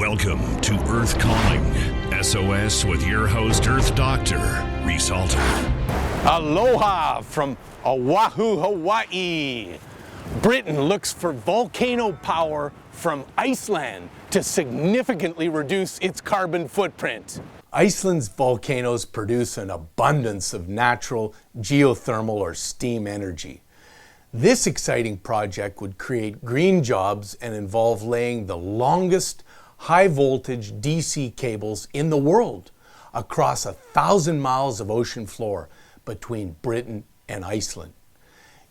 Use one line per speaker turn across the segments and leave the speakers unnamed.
Welcome to Earth Calling, SOS with your host, Earth Doctor, Reese Halter.
Aloha from Oahu, Hawaii. Britain looks for volcano power from Iceland to significantly reduce its carbon footprint.
Iceland's volcanoes produce an abundance of natural geothermal or steam energy. This exciting project would create green jobs and involve laying the longest high-voltage DC cables in the world across 1,000 miles of ocean floor between Britain and Iceland.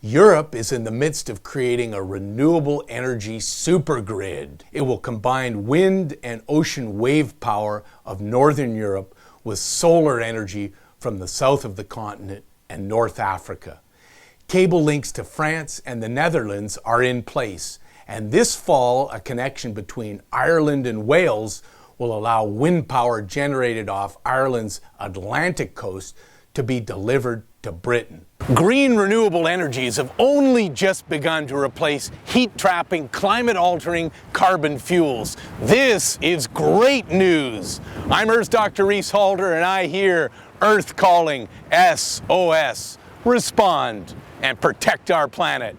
Europe is in the midst of creating a renewable energy supergrid. It will combine wind and ocean wave power of Northern Europe with solar energy from the south of the continent and North Africa. Cable links to France and the Netherlands are in place, and this fall a connection between Ireland and Wales will allow wind power generated off Ireland's Atlantic coast to be delivered to Britain.
Green renewable energies have only just begun to replace heat-trapping, climate-altering carbon fuels. This is great news. I'm Earth Dr. Reese Halter, and I hear Earth Calling, SOS. Respond and protect our planet.